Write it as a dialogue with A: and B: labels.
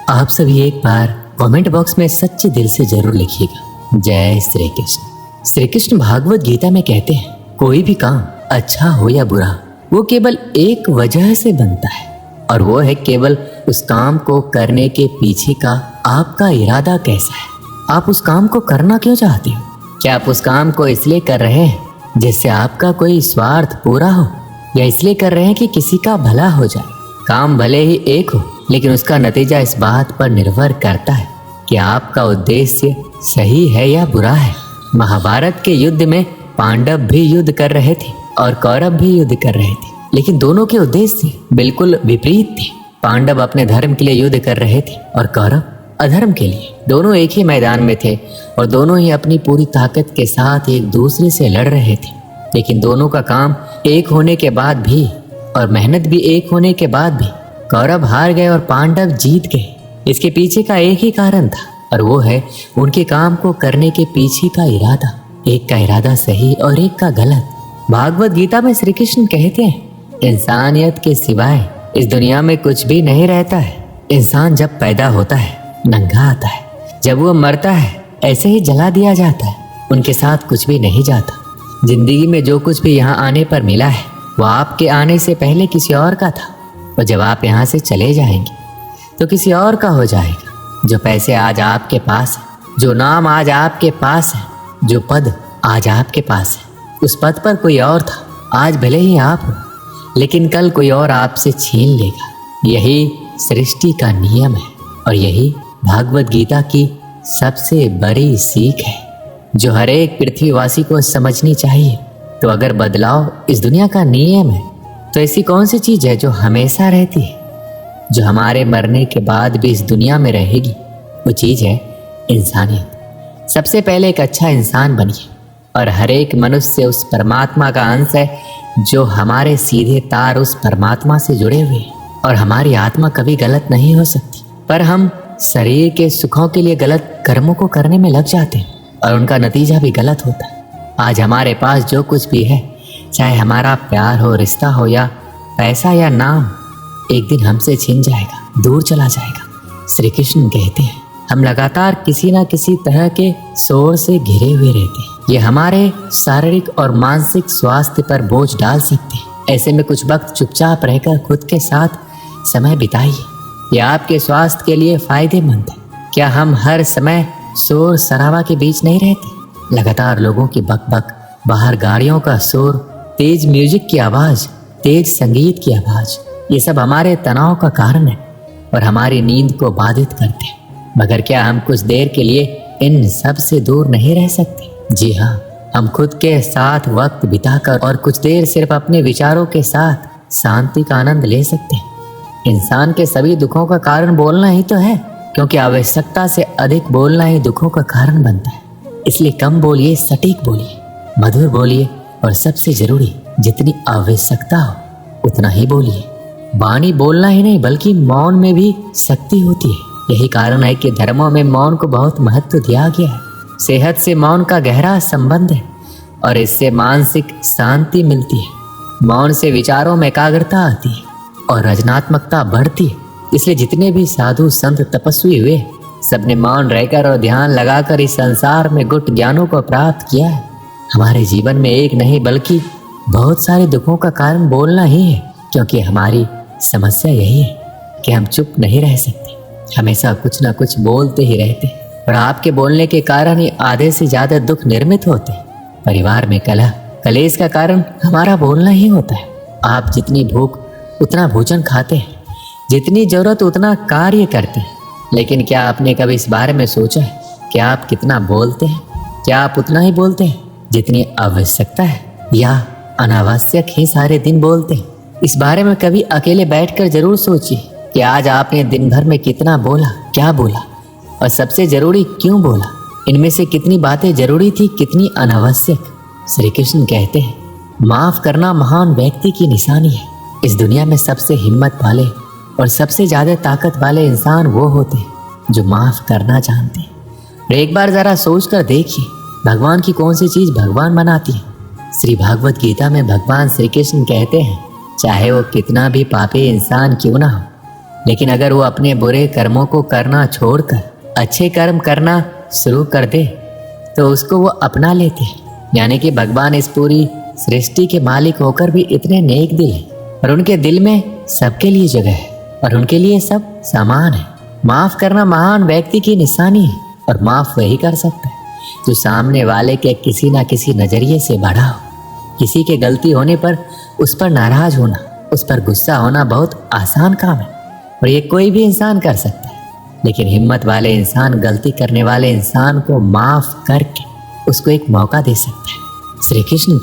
A: आप सभी एक बार कमेंट बॉक्स में सच्चे दिल से जरूर लिखिएगा, जय श्री कृष्ण। श्री कृष्ण भागवत गीता में कहते हैं, कोई भी काम अच्छा हो या बुरा वो केवल एक वजह से बनता है, और वो है केवल उस काम को करने के पीछे का आपका इरादा कैसा है। आप उस काम को करना क्यों चाहते हो? क्या आप उस काम को इसलिए कर रहे हैं जिससे आपका कोई स्वार्थ पूरा हो, या इसलिए कर रहे हैं कि किसी का भला हो जाए? काम भले ही एक हो, लेकिन उसका नतीजा इस बात पर निर्भर करता है कि आपका उद्देश्य सही है या बुरा है। महाभारत के युद्ध में पांडव भी युद्ध कर रहे थे और कौरव भी युद्ध कर रहे थे, लेकिन दोनों के उद्देश्य बिल्कुल विपरीत थे। पांडव अपने धर्म के लिए युद्ध कर रहे थे और कौरव अधर्म के लिए। दोनों एक ही मैदान में थे और दोनों ही अपनी पूरी ताकत के साथ एक दूसरे से लड़ रहे थे, लेकिन दोनों का काम एक होने के बाद भी और मेहनत भी एक होने के बाद भी कौरव हार गए और पांडव जीत गए। इसके पीछे का एक ही कारण था, और वो है उनके काम को करने के पीछे का इरादा। एक का इरादा सही और एक का गलत। भागवत गीता में श्री कृष्ण कहते हैं, इंसानियत के सिवाय इस दुनिया में कुछ भी नहीं रहता है। इंसान जब पैदा होता है नंगा आता है, जब वो मरता है ऐसे ही जला दिया जाता है, उनके साथ कुछ भी नहीं जाता। जिंदगी में जो कुछ भी यहाँ आने पर मिला है वो आपके आने से पहले किसी और का था, और जब आप यहाँ से चले जाएंगे तो किसी और का हो जाएगा। जो पैसे आज आपके पास है, जो नाम आज आपके पास है, जो पद आज आपके पास है, उस पद पर कोई और था। आज भले ही आप हो, लेकिन कल कोई और आपसे छीन लेगा। यही सृष्टि का नियम है, और यही भागवत गीता की सबसे बड़ी सीख है जो हर एक पृथ्वीवासी को समझनी चाहिए। तो अगर बदलाव इस दुनिया का नियम है, तो ऐसी कौन सी चीज है जो हमेशा रहती है, जो हमारे मरने के बाद भी इस दुनिया में रहेगी? वो चीज है इंसानियत। सबसे पहले एक अच्छा इंसान बनिए, और हर एक मनुष्य उस परमात्मा का अंश है जो हमारे सीधे तार उस परमात्मा से जुड़े हुए हैं, और हमारी आत्मा कभी गलत नहीं हो सकती। पर हम शरीर के सुखों के लिए गलत कर्मों को करने में लग जाते हैं, और उनका नतीजा भी गलत होता है। आज हमारे पास जो कुछ भी है, चाहे हमारा प्यार हो, रिश्ता हो, या पैसा या नाम, एक दिन हमसे छिन जाएगा, दूर चला जाएगा। श्री कृष्ण कहते हैं, हम लगातार किसी ना किसी तरह के शोर से घिरे हुए रहते हैं। ये हमारे शारीरिक और मानसिक स्वास्थ्य पर बोझ डाल सकते हैं। ऐसे में कुछ वक्त चुपचाप रहकर खुद के साथ समय बिताइए। यह आपके स्वास्थ्य के लिए फायदेमंद है। क्या हम हर समय शोर शराबा के बीच नहीं रहते? लगातार लोगों की बकबक, बाहर गाड़ियों का शोर, तेज म्यूजिक की आवाज, तेज संगीत की आवाज, ये सब हमारे तनाव का कारण है और हमारी नींद को बाधित करते हैं। मगर क्या हम कुछ देर के लिए इन सब से दूर नहीं रह सकते? जी हाँ, हम खुद के साथ वक्त बिताकर और कुछ देर सिर्फ अपने विचारों के साथ शांति का आनंद ले सकते हैं। इंसान के सभी दुखों का कारण बोलना ही तो है, क्योंकि आवश्यकता से अधिक बोलना ही दुखों का कारण बनता है। इसलिए कम बोलिए, सटीक बोलिए, मधुर बोलिए, और सबसे जरूरी, जितनी आवश्यकता हो उतना ही बोलिए। वाणी बोलना ही नहीं बल्कि मौन में भी शक्ति होती है। यही कारण है कि धर्मों में मौन को बहुत महत्व दिया गया है। सेहत से मौन का गहरा संबंध है और इससे मानसिक शांति मिलती है। मौन से विचारों में एकाग्रता आती है और रचनात्मकता बढ़ती है। इसलिए जितने भी साधु संत तपस्वी हुए, सबने मौन रहकर और ध्यान लगाकर इस संसार में गुप्त ज्ञानों को प्राप्त किया है। हमारे जीवन में एक नहीं बल्कि बहुत सारे दुखों का कारण बोलना ही है, क्योंकि हमारी समस्या यही है कि हम चुप नहीं रह सकते, हमेशा कुछ ना कुछ बोलते ही रहते हैं। और आपके बोलने के कारण ही आधे से ज्यादा दुख निर्मित होते हैं। परिवार में कलह, कलेश का कारण हमारा बोलना ही होता है। आप जितनी भूख उतना भोजन खाते हैं, जितनी जरूरत उतना कार्य करते हैं, लेकिन क्या आपने कभी इस बारे में सोचा है कि आप कितना बोलते हैं? क्या आप उतना ही बोलते हैं जितनी आवश्यकता है, या अनावश्यक ही सारे दिन बोलते हैं? इस बारे में कभी अकेले बैठकर जरूर सोचिए कि आज आपने दिन भर में कितना बोला, क्या बोला, और सबसे जरूरी क्यों बोला। इनमें से कितनी बातें जरूरी थी, कितनी अनावश्यक। श्री कृष्ण कहते हैं, माफ करना महान व्यक्ति की निशानी है। इस दुनिया में सबसे हिम्मत वाले और सबसे ज्यादा ताकत वाले इंसान वो होते हैं जो माफ करना जानते हैं। और एक बार जरा सोच कर देखिए, भगवान की कौन सी चीज भगवान बनाती है? श्री भागवत गीता में भगवान श्री कृष्ण कहते हैं, चाहे वो कितना भी पापी इंसान क्यों ना हो, लेकिन अगर वो अपने बुरे कर्मों को करना छोड़कर अच्छे कर्म करना शुरू कर दे तो उसको वो अपना लेते हैं। यानी कि भगवान इस पूरी सृष्टि के मालिक होकर भी इतने नेक दिल हैं और उनके दिल में सबके लिए जगह है और उनके लिए सब समान है। माफ करना महान व्यक्ति की निशानी है और माफ वही कर सकता है जो सामने वाले के किसी ना किसी नजरिए से बड़ा हो। किसी के गलती होने पर उस पर नाराज होना, उस पर गुस्सा होना बहुत आसान काम है और ये कोई भी इंसान कर सकता है। लेकिन हिम्मत वाले इंसान गलती करने वाले इंसान को माफ करके उसको एक मौका दे सकता है। श्री कृष्ण